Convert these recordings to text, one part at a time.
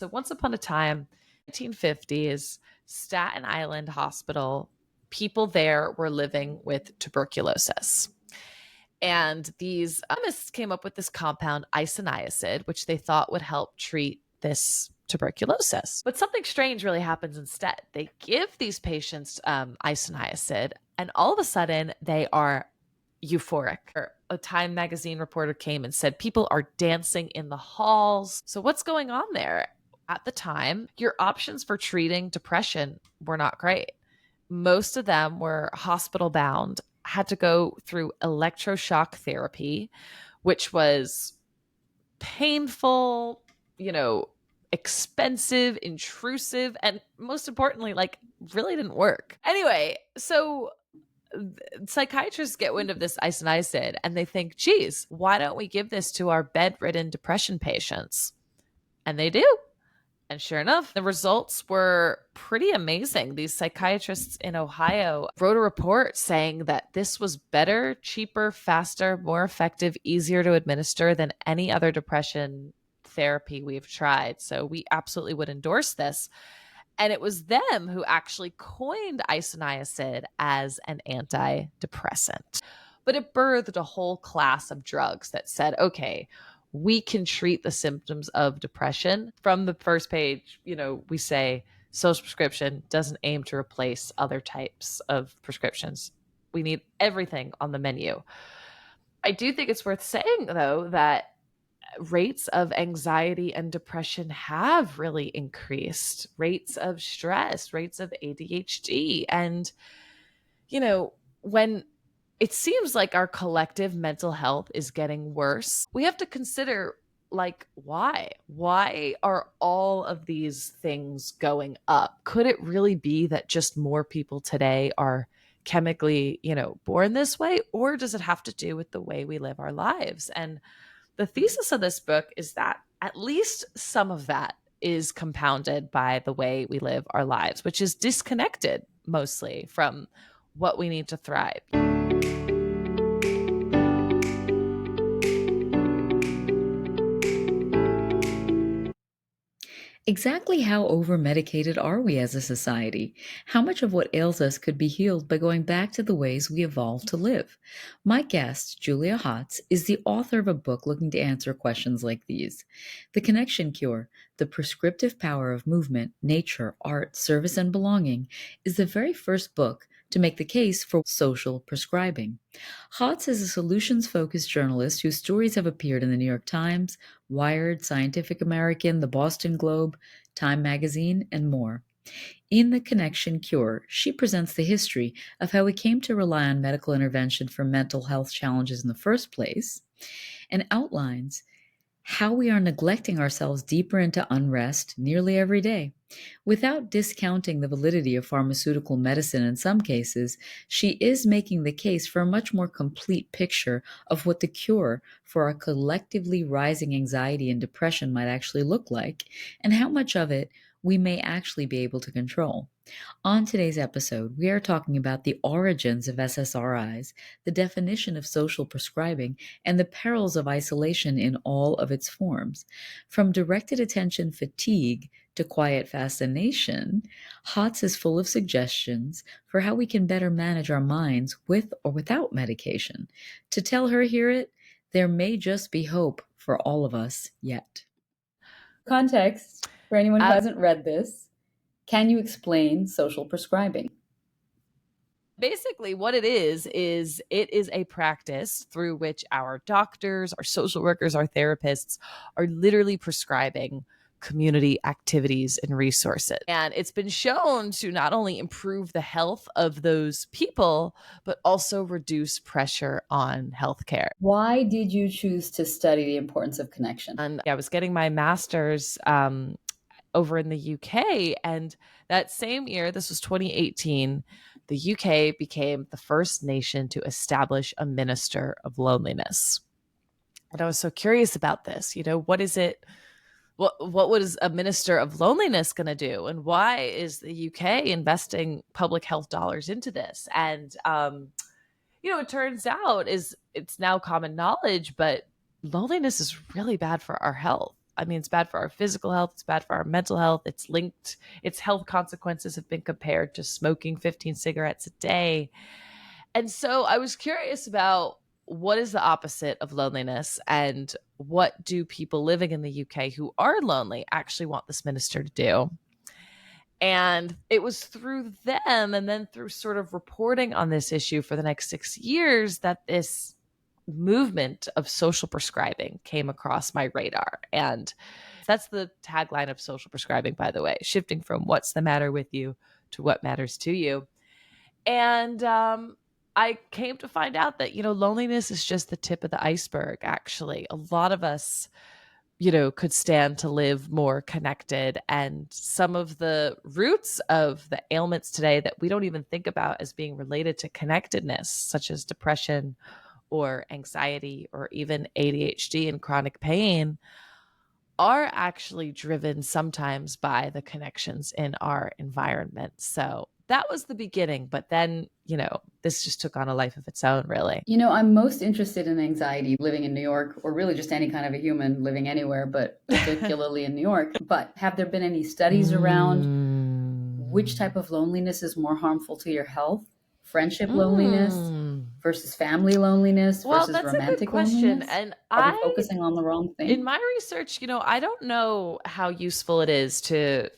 So once upon a time, 1950s, Staten Island Hospital, people there were living with tuberculosis. And these chemists came up with this compound isoniazid, which they thought would help treat this tuberculosis. But something strange really happens instead. They give these patients isoniazid, and all of a sudden they are euphoric. A Time magazine reporter came and said people are dancing in the halls. So, what's going on there? At the time, your options for treating depression were not great. Most of them were hospital bound, had to go through electroshock therapy, which was painful, you know, expensive, intrusive, and most importantly, like really didn't work. Anyway, so psychiatrists get wind of this isoniazid and they think, geez, why don't we give this to our bedridden depression patients? And they do. And sure enough, the results were pretty amazing. These psychiatrists in Ohio wrote a report saying that this was better, cheaper, faster, more effective, easier to administer than any other depression therapy we've tried. So we absolutely would endorse this. And it was them who actually coined isoniazid as an antidepressant. But it birthed a whole class of drugs that said, okay, we can treat the symptoms of depression. From the first page, we say social prescription doesn't aim to replace other types of prescriptions. We need everything on the menu. I do think it's worth saying, though, that rates of anxiety and depression have really increased, rates of stress, rates of ADHD. And, when it seems like our collective mental health is getting worse, we have to consider, like, why are all of these things going up? Could it really be that just more people today are chemically, born this way? Or does it have to do with the way we live our lives? And the thesis of this book is that at least some of that is compounded by the way we live our lives, which is disconnected mostly from what we need to thrive. Exactly how over-medicated are we as a society? How much of what ails us could be healed by going back to the ways we evolved to live? My guest, Julia Hotz, is the author of a book looking to answer questions like these. The Connection Cure, The Prescriptive Power of Movement, Nature, Art, Service, and Belonging is the very first book to make the case for social prescribing. Hotz is a solutions-focused journalist whose stories have appeared in the New York Times, Wired, Scientific American, the Boston Globe, Time Magazine, and more. In The Connection Cure, she presents the history of how we came to rely on medical intervention for mental health challenges in the first place, and outlines how we are neglecting ourselves deeper into unrest nearly every day. Without discounting the validity of pharmaceutical medicine in some cases, she is making the case for a much more complete picture of what the cure for our collectively rising anxiety and depression might actually look like, and how much of it we may actually be able to control. On today's episode, we are talking about the origins of SSRIs, the definition of social prescribing, and the perils of isolation in all of its forms. From directed attention fatigue to quiet fascination, Hotz is full of suggestions for how we can better manage our minds with or without medication. To tell her hear it, there may just be hope for all of us yet. Context for anyone who hasn't read this. Can you explain social prescribing? Basically, what it is it is a practice through which our doctors, our social workers, our therapists are literally prescribing community activities and resources. And it's been shown to not only improve the health of those people, but also reduce pressure on healthcare. Why did you choose to study the importance of connection? And I was getting my master's over in the UK. And that same year, this was 2018, the UK became the first nation to establish a minister of loneliness. And I was so curious about this. What is it? What was a minister of loneliness going to do? And why is the UK investing public health dollars into this? And, it turns out it's now common knowledge, but loneliness is really bad for our health. I mean, it's bad for our physical health, it's bad for our mental health. It's linked, its health consequences have been compared to smoking 15 cigarettes a day. And so I was curious about what is the opposite of loneliness, and what do people living in the UK who are lonely actually want this minister to do? And it was through them, and then through sort of reporting on this issue for the next 6 years, that this movement of social prescribing came across my radar. And that's the tagline of social prescribing, by the way, shifting from what's the matter with you to what matters to you. And I came to find out that, loneliness is just the tip of the iceberg, actually. A lot of us, could stand to live more connected. And some of the roots of the ailments today that we don't even think about as being related to connectedness, such as depression or anxiety or even ADHD and chronic pain, are actually driven sometimes by the connections in our environment. So that was the beginning. But then, this just took on a life of its own, really. I'm most interested in anxiety living in New York, or really just any kind of a human living anywhere, but particularly in New York. But have there been any studies around which type of loneliness is more harmful to your health? Friendship loneliness versus family loneliness Well, versus that's a good romantic question. loneliness? And Are we focusing on the wrong in thing? my research, I don't know how useful it is to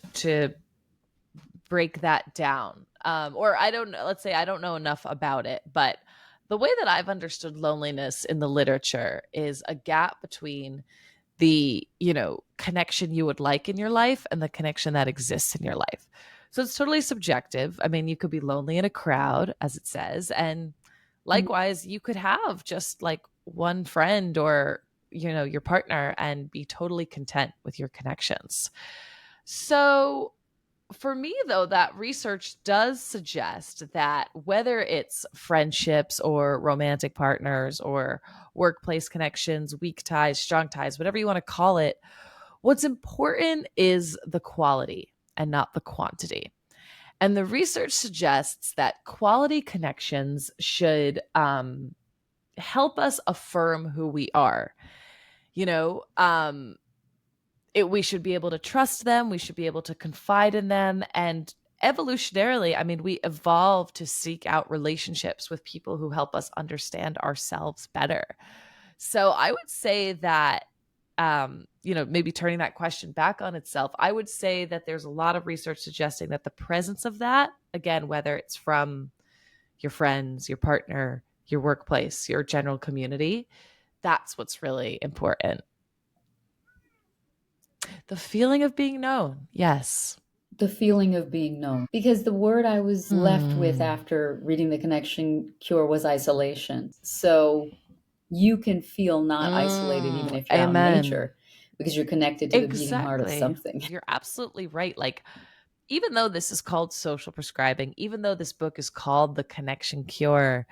break that down. Or I don't know, let's say I don't know enough about it, but the way that I've understood loneliness in the literature is a gap between the, connection you would like in your life and the connection that exists in your life. So it's totally subjective. I mean, you could be lonely in a crowd, as it says, and likewise, you could have just like one friend or, your partner and be totally content with your connections. So for me, though, that research does suggest that whether it's friendships or romantic partners or workplace connections, weak ties, strong ties, whatever you want to call it, what's important is the quality and not the quantity. And the research suggests that quality connections should help us affirm who we are. You know, we should be able to trust them. We should be able to confide in them. And evolutionarily, I mean, we evolved to seek out relationships with people who help us understand ourselves better. So I would say that, maybe turning that question back on itself, I would say that there's a lot of research suggesting that the presence of that, again, whether it's from your friends, your partner, your workplace, your general community, that's what's really important. The feeling of being known. Yes. The feeling of being known. Because the word I was left with Mm. after reading The Connection Cure was isolation. So you can feel not isolated even if you're out in Amen. nature because you're connected to the beating heart of Exactly. something. You're absolutely right. Like, even though this is called social prescribing, even though this book is called The Connection Cure,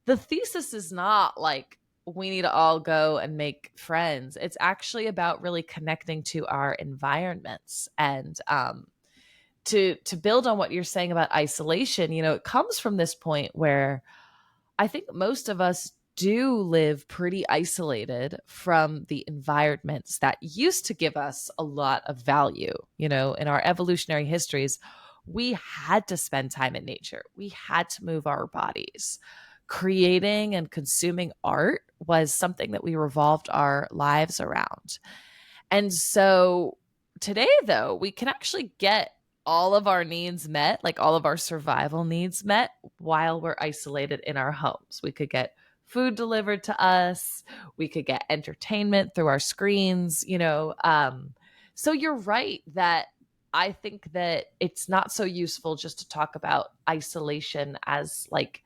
the thesis is not like we need to all go and make friends. It's actually about really connecting to our environments. And to build on what you're saying about isolation, it comes from this point where I think most of us do live pretty isolated from the environments that used to give us a lot of value. In our evolutionary histories, we had to spend time in nature, we had to move our bodies. Creating and consuming art was something that we revolved our lives around. And so today, though, we can actually get all of our needs met, like all of our survival needs met, while we're isolated in our homes. We could get food delivered to us, we could get entertainment through our screens, So you're right that I think that it's not so useful just to talk about isolation as like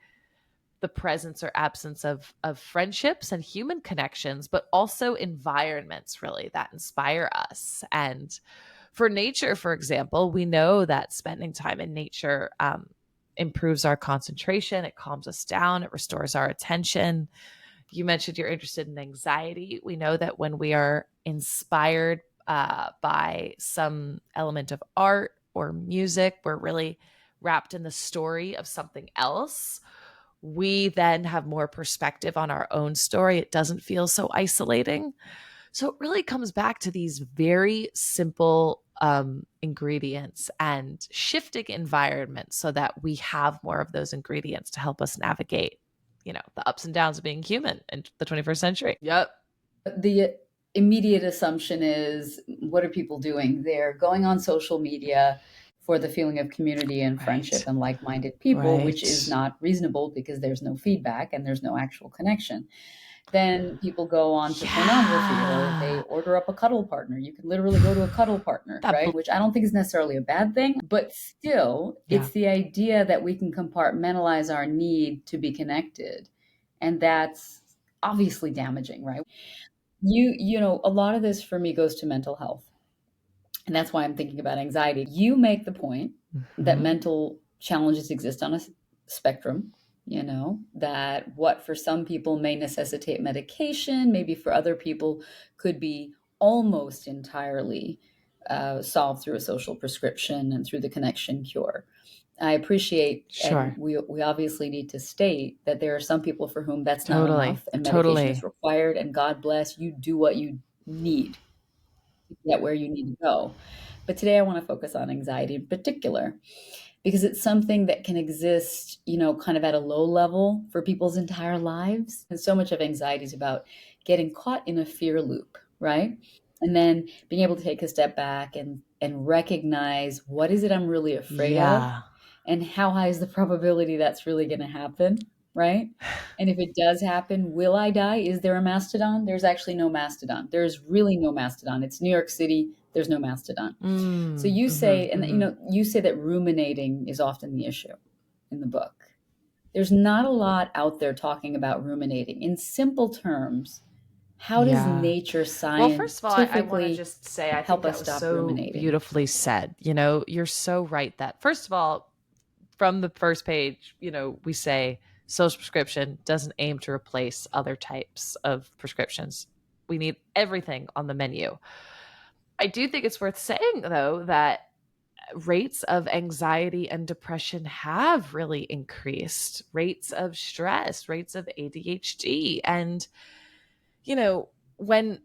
the presence or absence of friendships and human connections, but also environments really that inspire us. And for nature, for example, we know that spending time in nature improves our concentration, it calms us down, it restores our attention. You mentioned you're interested in anxiety. We know that when we are inspired by some element of art or music, we're really wrapped in the story of something else. We then have more perspective on our own story. It doesn't feel so isolating. So it really comes back to these very simple ingredients and shifting environments so that we have more of those ingredients to help us navigate, the ups and downs of being human in the 21st century. Yep. The immediate assumption is, what are people doing? They're going on social media for the feeling of community and friendship Right. and like-minded people, which is Right. not reasonable because there's no feedback and there's no actual connection. Then people go on to pornography, or they Yeah. order up a cuddle partner. You can literally go to a cuddle partner, That, right? Which I don't think is necessarily a bad thing, but still, yeah. it's the idea that we can compartmentalize our need to be connected. And that's obviously damaging, right? A lot of this for me goes to mental health. And that's why I'm thinking about anxiety. You make the point that Hmm. mental challenges exist on a spectrum, that what for some people may necessitate medication, maybe for other people could be almost entirely solved through a social prescription and through the connection cure. I appreciate, and Sure. we obviously need to state that there are some people for whom that's not Totally. enough and medication is Totally. required, and God bless you, do what you need to get where you need to go. But today I want to focus on anxiety in particular because it's something that can exist, kind of at a low level for people's entire lives. And so much of anxiety is about getting caught in a fear loop, right? And then being able to take a step back and recognize, what is it I'm really afraid of, Yeah. and how high is the probability that's really going to happen, right? And if it does happen, will I die? Is there a mastodon? There's actually no mastodon. There's really no mastodon. It's New York City. There's no mastodon. So Mm, you hmm, say, and hmm. you say that ruminating is often the issue in the book. There's not a lot out there talking about ruminating. In simple terms, how does Yeah. nature Well, first of all, I want to scientifically just say I think help that us was stop so ruminating? beautifully said. You're so right that, first of all, from the first page, we say social prescription doesn't aim to replace other types of prescriptions. We need everything on the menu. I do think it's worth saying, though, that rates of anxiety and depression have really increased, rates of stress, rates of ADHD. And, when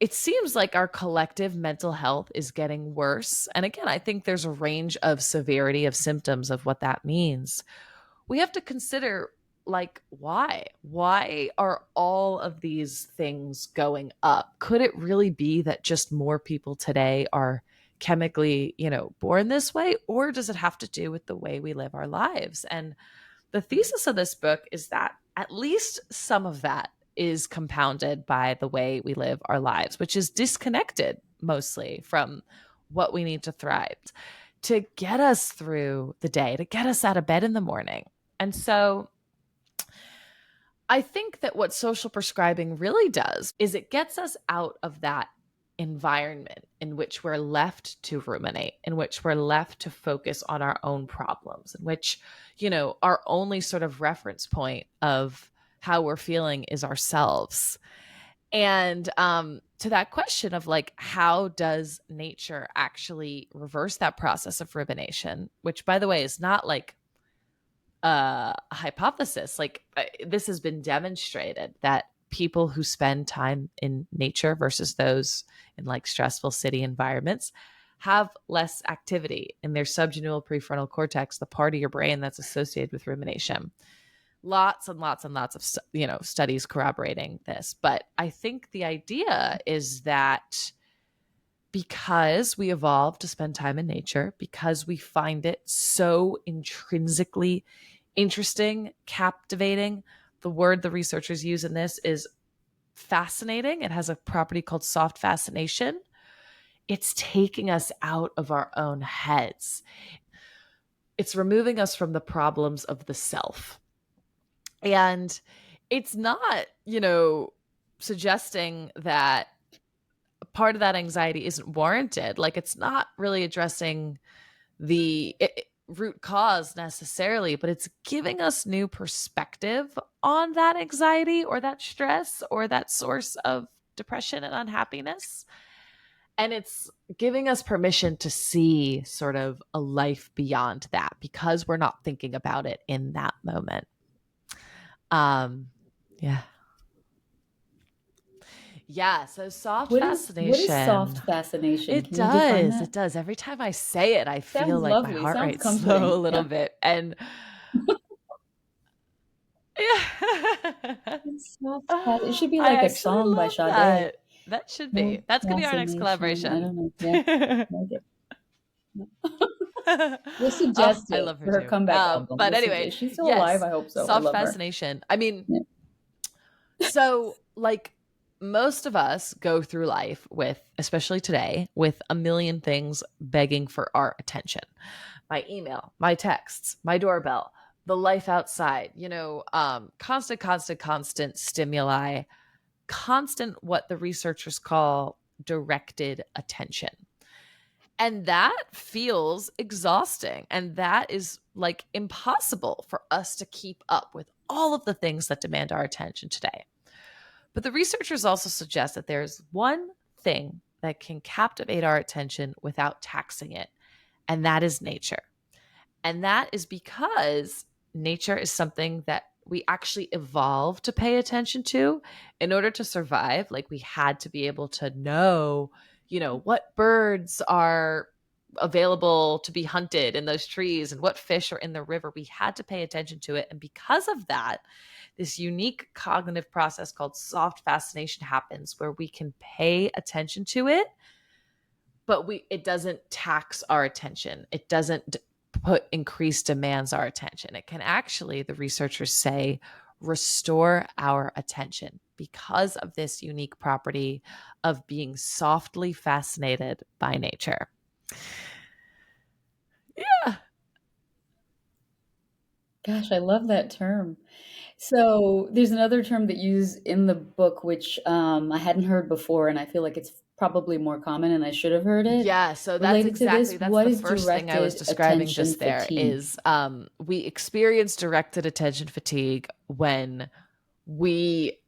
it seems like our collective mental health is getting worse, and again, I think there's a range of severity of symptoms of what that means, we have to consider, like, why are all of these things going up? Could it really be that just more people today are chemically, born this way, or does it have to do with the way we live our lives? And the thesis of this book is that at least some of that is compounded by the way we live our lives, which is disconnected mostly from what we need to thrive to get us through the day, to get us out of bed in the morning. And so I think that what social prescribing really does is it gets us out of that environment in which we're left to ruminate, in which we're left to focus on our own problems, in which, our only sort of reference point of how we're feeling is ourselves. And to that question of, like, how does nature actually reverse that process of rumination, which, by the way, is not like a hypothesis. Like, this has been demonstrated that people who spend time in nature versus those in, like, stressful city environments have less activity in their subgenual prefrontal cortex, the part of your brain that's associated with rumination. Lots and lots and lots of studies corroborating this. But I think the idea is that because we evolved to spend time in nature, because we find it so intrinsically interesting, captivating. The word the researchers use in this is fascinating. It has a property called soft fascination. It's taking us out of our own heads. It's removing us from the problems of the self. And it's not, suggesting that part of that anxiety isn't warranted. Like, it's not really addressing the root cause necessarily, but it's giving us new perspective on that anxiety or that stress or that source of depression and unhappiness. And it's giving us permission to see sort of a life beyond that because we're not thinking about it in that moment. Um, yeah. Yeah, so soft What is soft fascination. fascination? It Can you define does. It that? does. Every time I say it, I feel Sounds like my lovely. heart Sounds rate slow a comforting. little Yeah. bit. And yeah. It's soft it should be I like a actually song by love Sade. that. That should be. Soft That's gonna be our next fascination. I collaboration. don't know. Yeah. I like it. We'll Oh, suggest I it love her for her too. comeback album. But anyway, Is she still alive? yes, I hope so. I soft love her. fascination. I mean, Yeah. so like most of us go through life with, especially today, with a million things begging for our attention. My email, my texts, my doorbell, the life outside, constant stimuli, constant what the researchers call directed attention. And that feels exhausting. And that is like impossible for us to keep up with all of the things that demand our attention today. But the researchers also suggest that there's one thing that can captivate our attention without taxing it, and that is nature. And that is because nature is something that we actually evolved to pay attention to in order to survive. Like we had to be able to know, what birds are available to be hunted in those trees and what fish are in the river. We had to pay attention to it. And because of that, this unique cognitive process called soft fascination happens where we can pay attention to it, but it doesn't tax our attention. It doesn't put increased demands our attention. It can actually, the researchers say, restore our attention because of this unique property of being softly fascinated by nature. Yeah. Gosh, I love that term. So there's another term that you use in the book, which I hadn't heard before, and I feel like it's probably more common, and I should have heard it. Yeah, so Related to that's what the is first thing I was directed describing attention just there fatigue? is we experience directed attention fatigue when we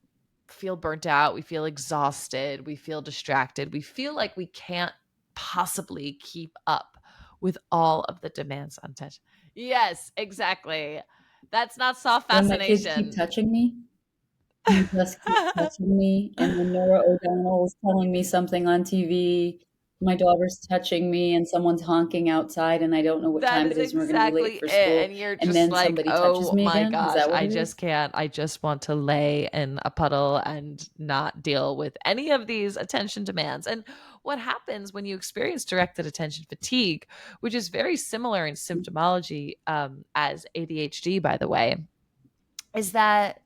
feel burnt out, we feel exhausted, we feel distracted, we feel like we can't possibly keep up with all of the demands on attention. Yes, exactly. That's not soft When my kids keep fascination. touching me, and just keep touching me, and then Nora O'Donnell is telling me something on TV, my daughter's touching me, and someone's honking outside, and I don't know what That time is it is, and we're gonna be late exactly for it. school, And you're and just then like, somebody touches oh me my again? Is gosh, that what I it just is? can't. I just want to lay in a puddle and not deal with any of these attention demands. And what happens when you experience directed attention fatigue, which is very similar in symptomology as ADHD, by the way, is that,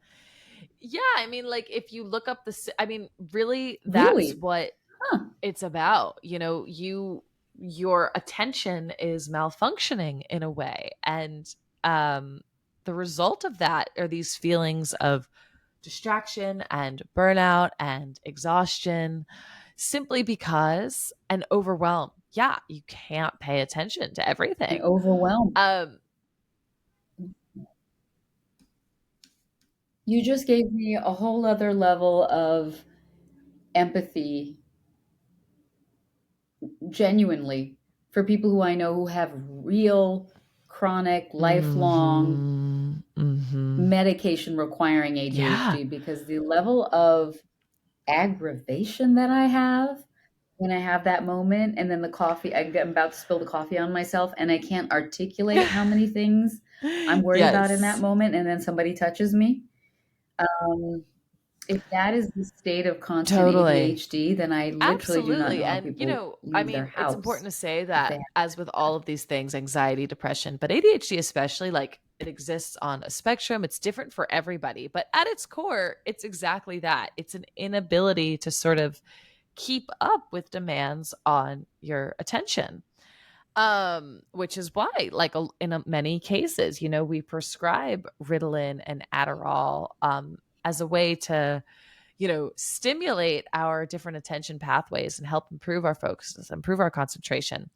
yeah, I mean, like if you look up I mean, really, that's Really? what Huh. it's about. Your attention is malfunctioning in a way, and um the result of that are these feelings of distraction and burnout and exhaustion, simply because an overwhelm. Yeah, you can't pay attention to And everything. overwhelmed. um You just gave me a whole other level of empathy, genuinely, for people who I know who have real, chronic, lifelong mhm, mhm. medication requiring Yeah. ADHD, because the level of aggravation that I have when I have that moment, and then I'm about to spill the coffee on myself, and I can't articulate how many things I'm worried about in that Yes, moment, and then somebody touches me. Um, if that is the state of constant totally. ADHD, then I literally do not Absolutely. know how And, people I leave their mean, it's house important to say if they that have as with all of these things, anxiety, depression, but ADHD especially, like it exists on a spectrum. It's different for everybody. But at its core, it's exactly that. It's an inability to sort of keep up with demands on your attention. Which is why, like many cases, we prescribe Ritalin and Adderall as a way to stimulate our different attention pathways and help improve our focus, improve our concentration.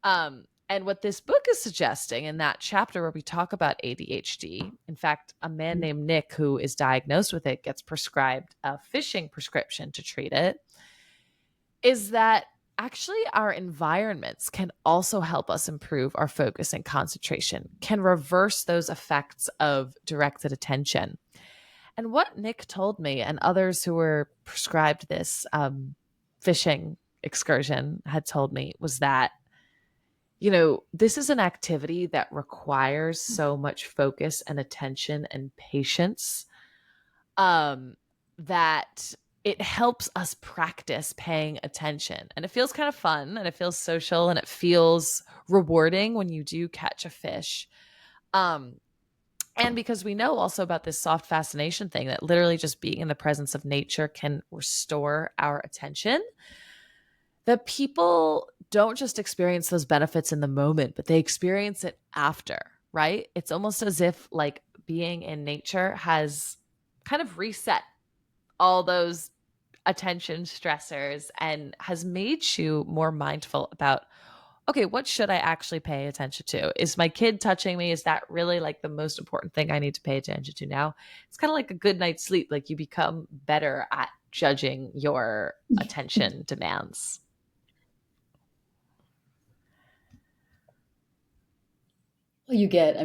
And what this book is suggesting in that chapter where we talk about ADHD, in fact, a man named Nick who is diagnosed with it gets prescribed a fishing prescription to treat it, is that actually our environments can also help us improve our focus and concentration, can reverse those effects of directed attention. And what Nick told me and others who were prescribed this fishing excursion had told me was that, this is an activity that requires so much focus and attention and patience, um, that it helps us practice paying attention. And it feels kind of fun and it feels social and it feels rewarding when you do catch a fish. Um, and because we know also about this soft fascination thing, that literally just being in the presence of nature can restore our attention, that people don't just experience those benefits in the moment, but they experience it after, right? It's almost as if like being in nature has kind of reset all those attention stressors and has made you more mindful about, okay, what should I actually pay attention to? Is my kid touching me? Is that really like the most important thing I need to pay attention to now? It's kind of like a good night's sleep. Like you become better at judging your attention demands. Well, you get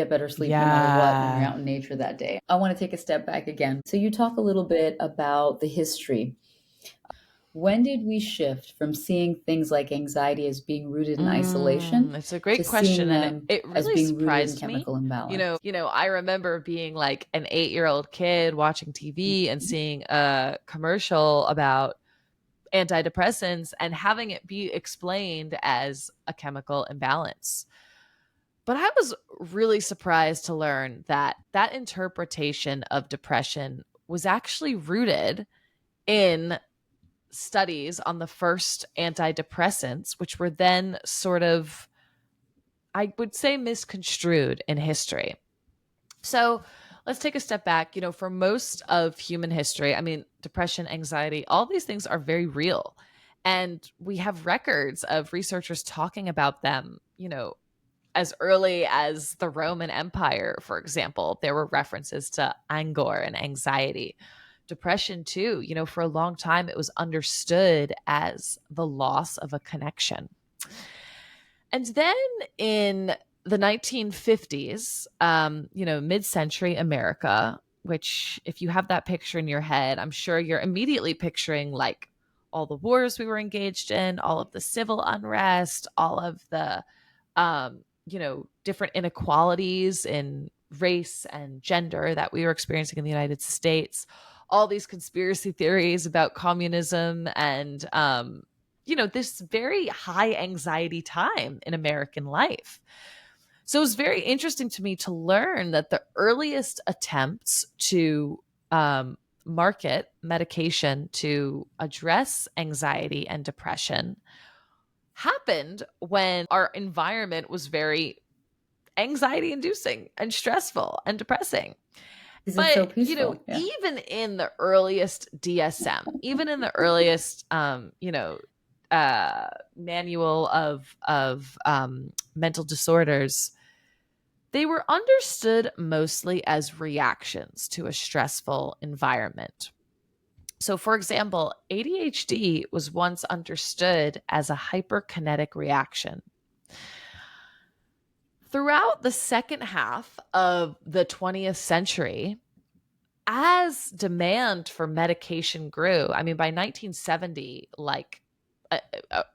better sleep no matter what when you're Yeah. out in nature that day. I want to take a step back again. So, you talk a little bit about the history. When did we shift from seeing things like anxiety as being rooted in isolation It's a to great seeing question. And them it as really being rooted in surprised me. chemical imbalance? I remember being like an 8-year-old kid watching TV and Mhm. seeing a commercial about antidepressants and having it be explained as a chemical imbalance. But I was really surprised to learn that that interpretation of depression was actually rooted in studies on the first antidepressants, which were then sort of, I would say, misconstrued in history. So let's take a step back. For most of human history, I mean, depression, anxiety, all these things are very real. And we have records of researchers talking about them, as early as the Roman Empire, for example. There were references to anger and anxiety. Depression, too, for a long time, it was understood as the loss of a connection. And then in the 1950s, mid century America, which, if you have that picture in your head, I'm sure you're immediately picturing like all the wars we were engaged in, all of the civil unrest, all of the, different inequalities in race and gender that we were experiencing in the United States, all these conspiracy theories about communism and, this very high anxiety time in American life. So it was very interesting to me to learn that the earliest attempts to market medication to address anxiety and depression happened when our environment was very anxiety inducing and stressful and depressing. Is it so But, peaceful? Yeah. even in the earliest DSM, even in the earliest, manual of mental disorders, they were understood mostly as reactions to a stressful environment. So, for example, ADHD was once understood as a hyperkinetic reaction. Throughout the second half of the 20th century, as demand for medication grew, I mean, by 1970, like,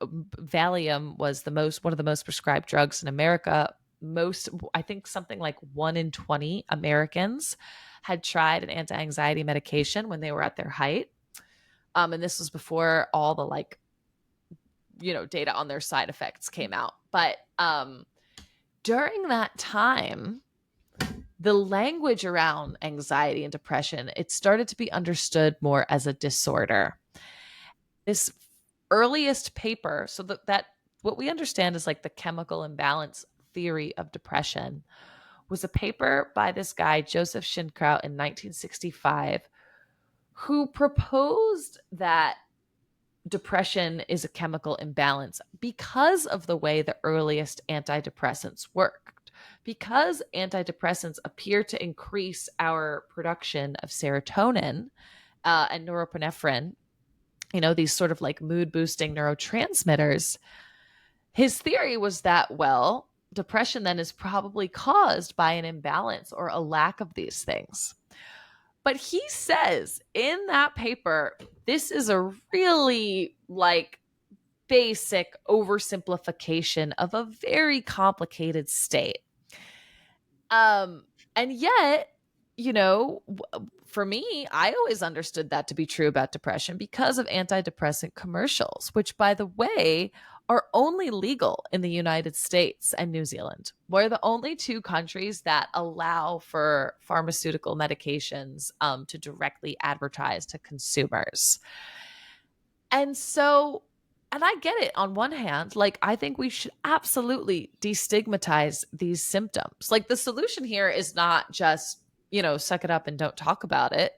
Valium was one of the most prescribed drugs in America. I think something like 1 in 20 Americans had tried an anti-anxiety medication when they were at their height. And this was before all the like, data on their side effects came out. But during that time, the language around anxiety and depression, it started to be understood more as a disorder. This earliest paper, so that what we understand is like the chemical imbalance theory of depression, was a paper by this guy Joseph Schildkraut in 1965, who proposed that depression is a chemical imbalance because of the way the earliest antidepressants worked. Because antidepressants appear to increase our production of serotonin and norepinephrine, these sort of like mood boosting neurotransmitters. His theory was that, well, depression then is probably caused by an imbalance or a lack of these things. But he says in that paper, this is a really like basic oversimplification of a very complicated state. And yet, you know, for me, I always understood that to be true about depression because of antidepressant commercials, which, by the way, are only legal in the United States and New Zealand. We're the only two countries that allow for pharmaceutical medications to directly advertise to consumers. And so, and I get it on one hand, like, I think we should absolutely destigmatize these symptoms. Like, the solution here is not just, suck it up and don't talk about it.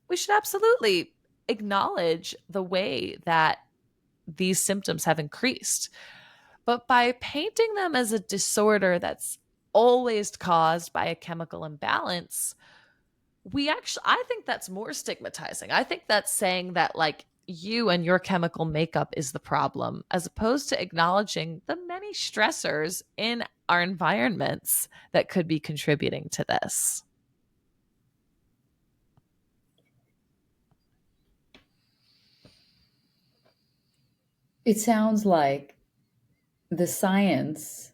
We should absolutely acknowledge the way that these symptoms have increased. But by painting them as a disorder that's always caused by a chemical imbalance, I think that's more stigmatizing. I think that's saying that, like, you and your chemical makeup is the problem, as opposed to acknowledging the many stressors in our environments that could be contributing to this. It sounds like the science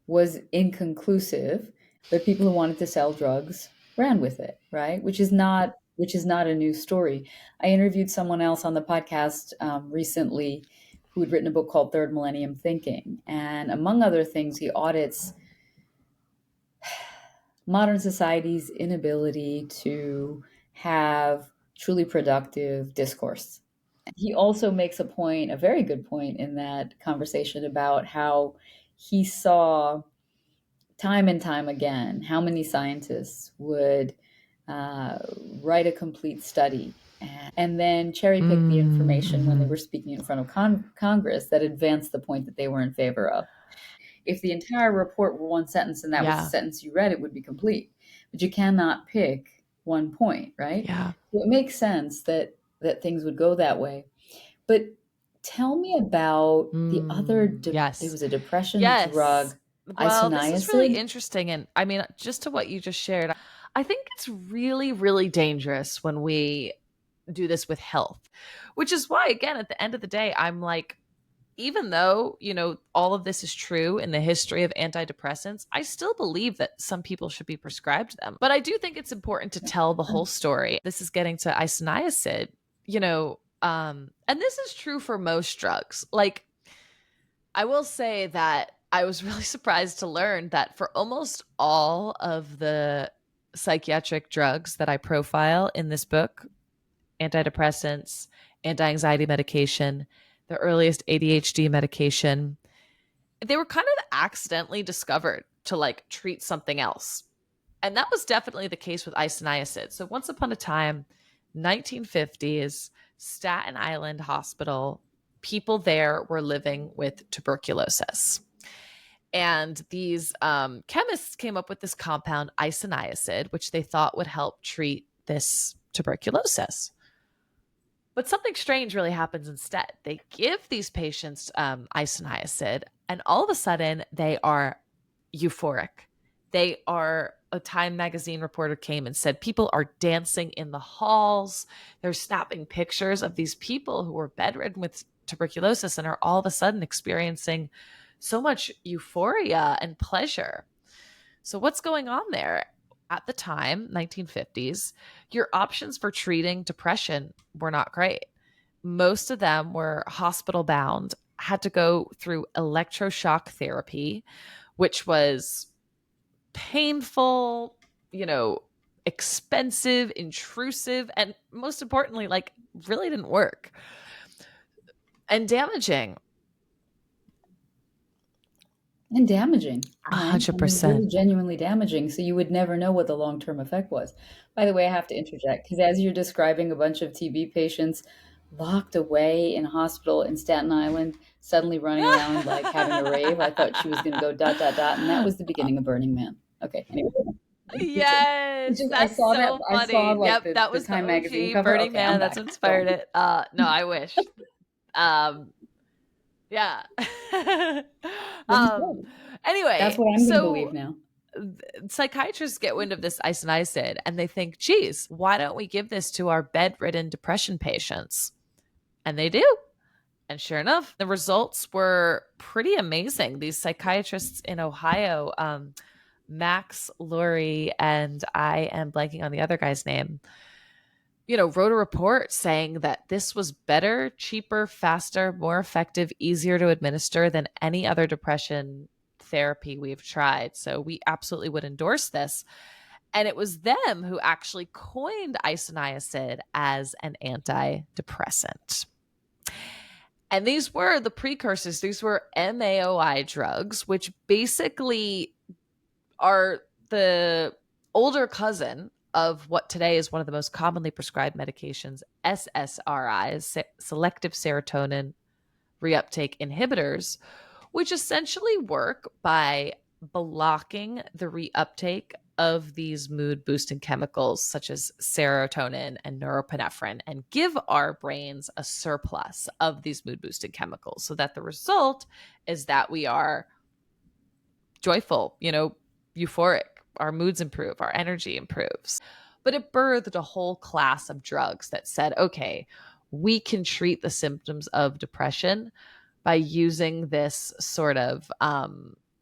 was inconclusive, but people who wanted to sell drugs ran with it, right? Which is not a new story. I interviewed someone else on the podcast recently who had written a book called Third Millennium Thinking, and among other things, he audits modern society's inability to have truly productive discourse. He also makes a point, a very good point in that conversation about how he saw time and time again how many scientists would uh, write a complete study and then cherry pick the information when they were speaking in front of Congress that advanced the point that they were in favor of. If the entire report were one sentence and that was the Yeah. sentence you read, it would be complete. But you cannot pick one point, right? Yeah. So it makes sense that things would go that way. But tell me about the other. There Yes. was a depression Yes. drug, Well, this is really isoniazid. interesting. And I mean, just to what you just shared, I think it's really, really dangerous when we do this with health, which is why, again, at the end of the day, I'm like, even though, all of this is true in the history of antidepressants, I still believe that some people should be prescribed them. But I do think it's important to tell the whole story. This is getting to isoniazid, and this is true for most drugs. Like, I will say that I was really surprised to learn that for almost all of the psychiatric drugs that I profile in this book, antidepressants, anti anxiety medication, the earliest ADHD medication, they were kind of accidentally discovered to like treat something else. And that was definitely the case with isoniazid. So once upon a time, 1950s, Staten Island Hospital, people there were living with tuberculosis. And these chemists came up with this compound, isoniazid, which they thought would help treat this tuberculosis. But something strange really happens instead. They give these patients isoniazid, and all of a sudden they are euphoric. A Time magazine reporter came and said people are dancing in the halls. They're snapping pictures of these people who were bedridden with tuberculosis and are all of a sudden experiencing so much euphoria and pleasure. So, what's going on there? At the time, 1950s, your options for treating depression were not great. Most of them were hospital bound, had to go through electroshock therapy, which was painful, expensive, intrusive, and most importantly, like, really didn't work and damaging. And damaging, right? I mean, really 100%. genuinely damaging. So you would never know what the long-term effect was. By the way, I have to interject because as you're describing a bunch of TB patients locked away in a hospital in Staten Island, suddenly running around like having a rave, I thought she was going to go dot dot dot, and that was the beginning of Burning Man. Okay, anyway, Yes, I that's saw that. so I saw funny. like Yep, the that the was the Time magazine OG cover. Burning Okay, I'm Man. That's back. what Go. inspired it. No, I wish. Um, yeah. Well, um, that's anyway, what I'm going to believe so now. psychiatrists get wind of this isoniazid and they think, geez, why don't we give this to our bedridden depression patients? And they do. And sure enough, the results were pretty amazing. These psychiatrists in Ohio, Max Lurie, and I am blanking on the other guy's name, wrote a report saying that this was better, cheaper, faster, more effective, easier to administer than any other depression therapy we've tried. So we absolutely would endorse this. And it was them who actually coined isoniazid as an antidepressant. And these were the precursors. These were MAOI drugs, which basically are the older cousin of what today is one of the most commonly prescribed medications, SSRIs, selective serotonin reuptake inhibitors, which essentially work by blocking the reuptake of these mood boosting chemicals such as serotonin and norepinephrine and give our brains a surplus of these mood boosting chemicals so that the result is that we are joyful, euphoric, our moods improve, our energy improves. But it birthed a whole class of drugs that said, okay, we can treat the symptoms of depression by using this sort of,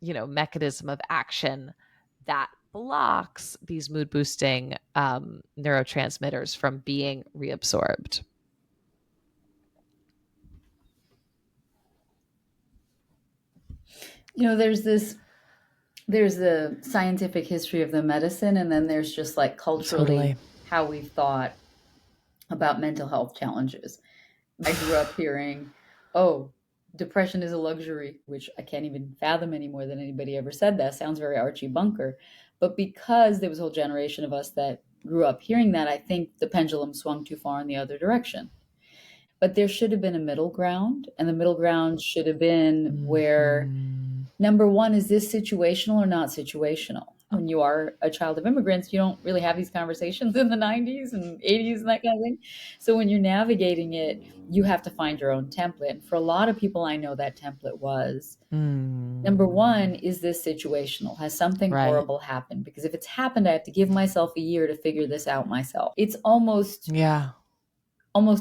mechanism of action that blocks these mood boosting neurotransmitters from being reabsorbed. There's the scientific history of the medicine, and then there's just like culturally how we've thought about mental health challenges. I grew up hearing, oh, depression is a luxury, which I can't even fathom any more than anybody ever said that. Sounds very Archie Bunker. But because there was a whole generation of us that grew up hearing that, I think the pendulum swung too far in the other direction. But there should have been a middle ground, and the middle ground should have been where, number one, is this situational or not situational? When you are a child of immigrants, you don't really have these conversations in the 90s and 80s and that kind of thing. So when you're navigating it, you have to find your own template. And for a lot of people, I know that template was, number one, is this situational? Has something horrible happened? Because if it's happened, I have to give myself a year to figure this out myself. It's almost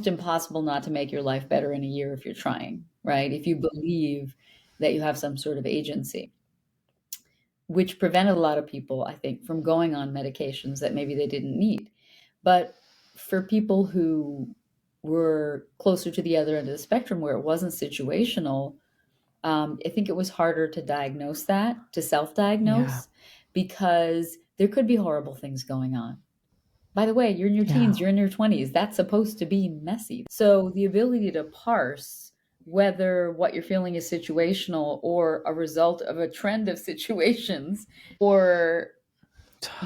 impossible not to make your life better in a year if you're trying, right? If you believe that you have some sort of agency, which prevented a lot of people, I think, from going on medications that maybe they didn't need. But for people who were closer to the other end of the spectrum where it wasn't situational, I think it was harder to diagnose that, to self-diagnose, because there could be horrible things going on. By the way, you're in your teens, you're in your 20s. That's supposed to be messy. So the ability to parse whether what you're feeling is situational or a result of a trend of situations or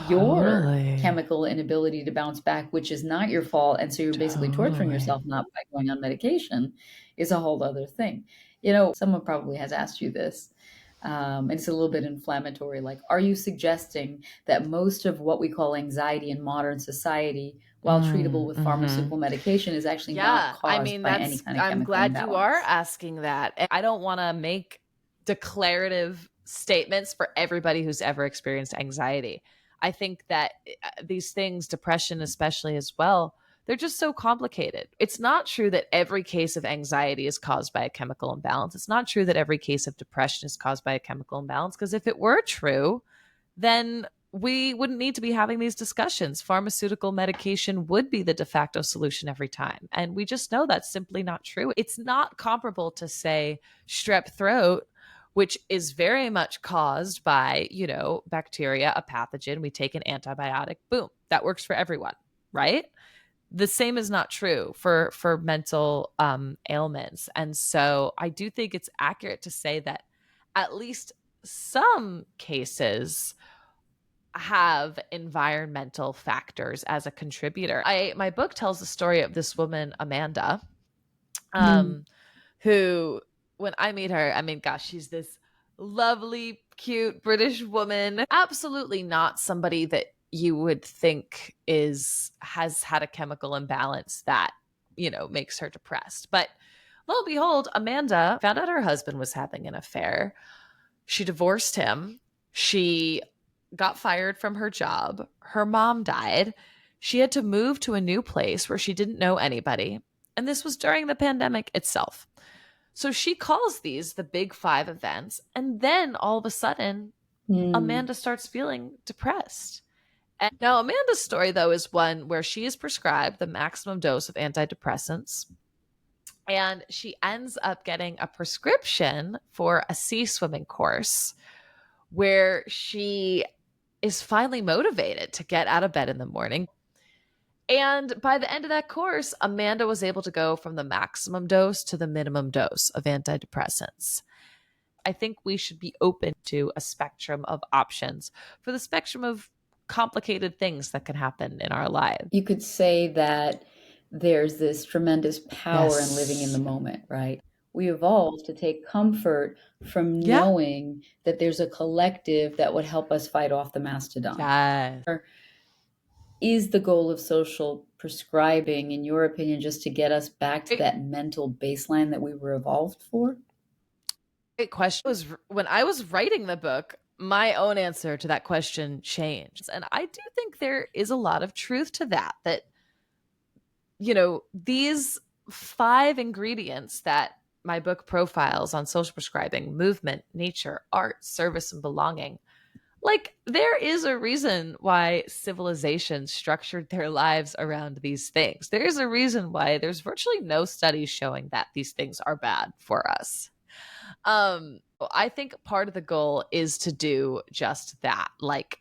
your chemical inability to bounce back, which is not your fault. And so you're basically torturing yourself not by going on medication, is a whole other thing. Someone probably has asked you this. And it's a little bit inflammatory. Like, are you suggesting that most of what we call anxiety in modern society, while treatable with pharmaceutical medication, is actually not caused by any kind of chemical I'm glad imbalance? you are asking that. I don't want to make declarative statements for everybody who's ever experienced anxiety. I think that these things, depression especially as well, they're just so complicated. It's not true that every case of anxiety is caused by a chemical imbalance. It's not true that every case of depression is caused by a chemical imbalance, because if it were true, then we wouldn't need to be having these discussions. Pharmaceutical medication would be the de facto solution every time. And we just know that's simply not true. It's not comparable to, say, strep throat, which is very much caused by, bacteria, a pathogen. We take an antibiotic, boom, that works for everyone, right? The same is not true for mental ailments. And so I do think it's accurate to say that at least some cases have environmental factors as a contributor. My book tells the story of this woman, Amanda, who, when I meet her, I mean, gosh, she's this lovely, cute British woman. Absolutely not somebody that you would think has had a chemical imbalance that, makes her depressed. But lo and behold, Amanda found out her husband was having an affair. She divorced him. She got fired from her job. Her mom died. She had to move to a new place where she didn't know anybody. And this was during the pandemic itself. So she calls these the big five events. And then all of a sudden, Hmm. Amanda starts feeling depressed. And now, Amanda's story, though, is one where she is prescribed the maximum dose of antidepressants. And she ends up getting a prescription for a sea swimming course where she is finally motivated to get out of bed in the morning. And by the end of that course, Amanda was able to go from the maximum dose to the minimum dose of antidepressants. I think we should be open to a spectrum of options for the spectrum of complicated things that can happen in our lives. You could say that there's this tremendous power in living in the Yes. moment, right? We evolved to take comfort from Yeah. knowing that there's a collective that would help us fight off the mastodon. Yes. Is the goal of social prescribing, in your opinion, just to get us back to Great, that mental baseline that we were evolved for? great question. Was when I was writing the book, my own answer to that question changed. And I do think there is a lot of truth to that, that, these five ingredients that my book profiles on social prescribing: movement, nature, art, service, and belonging. Like, there is a reason why civilizations structured their lives around these things. There is a reason why there's virtually no studies showing that these things are bad for us. I think part of the goal is to do just that. Like,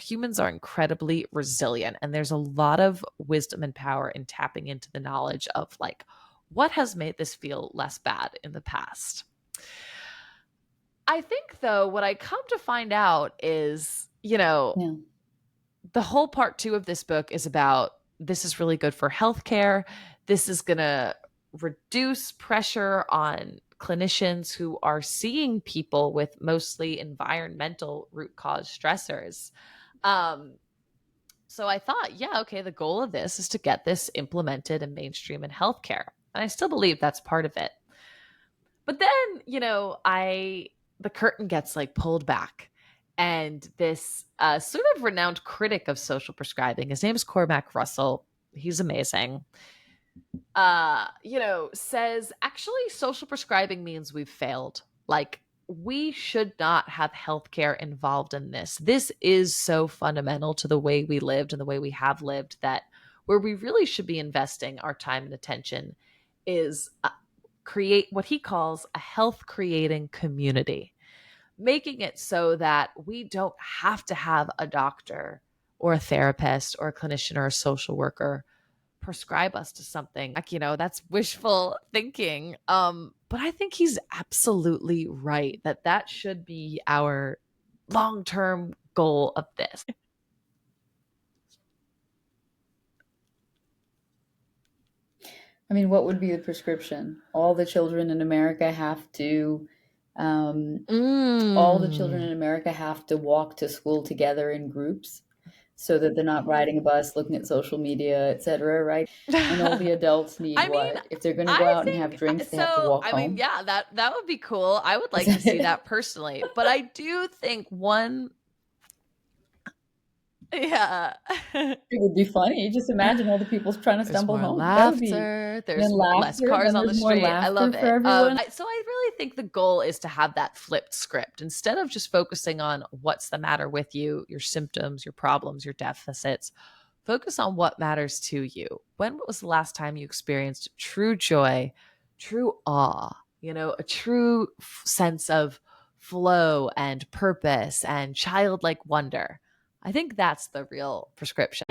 humans are incredibly resilient, and there's a lot of wisdom and power in tapping into the knowledge of, like, what has made this feel less bad in the past. I think, though, what I come to find out is, Yeah. the whole part two of this book is about, this is really good for healthcare. This is going to reduce pressure on clinicians who are seeing people with mostly environmental root cause stressors. Um, so I thought, yeah, okay, the goal of this is to get this implemented in mainstream in healthcare. And I still believe that's part of it. But then, I the curtain gets like pulled back, and this sort of renowned critic of social prescribing, his name is Cormac Russell. He's amazing. Says actually social prescribing means we've failed. Like, we should not have healthcare involved in this. This is so fundamental to the way we lived and the way we have lived, that where we really should be investing our time and attention is create what he calls a health creating community, making it so that we don't have to have a doctor or a therapist or a clinician or a social worker prescribe us to something. Like, that's wishful thinking. But I think he's absolutely right that that should be our long-term goal of this. I mean, what would be the prescription? All the children in America have to, um, all the children Mm. in America have to walk to school together in groups so that they're not riding a bus, looking at social media, etc., right? And all the adults need I mean, what? If they're going to go I out and have think drinks, they have to so. walk I mean, home. yeah, that would be cool. I would Is like to that see it? that personally. But I do think one, yeah. It would be funny. Just imagine all the people trying to There's stumble more home. That would be, laughter. and then There's less laughter, cars then on the there's more street. I laughter love for it. everyone. So I really think the goal is to have that flipped script. Instead of just focusing on what's the matter with you, your symptoms, your problems, your deficits, focus on what matters to you. When was the last time you experienced true joy, true awe, a true sense of flow and purpose and childlike wonder? I think that's the real prescription.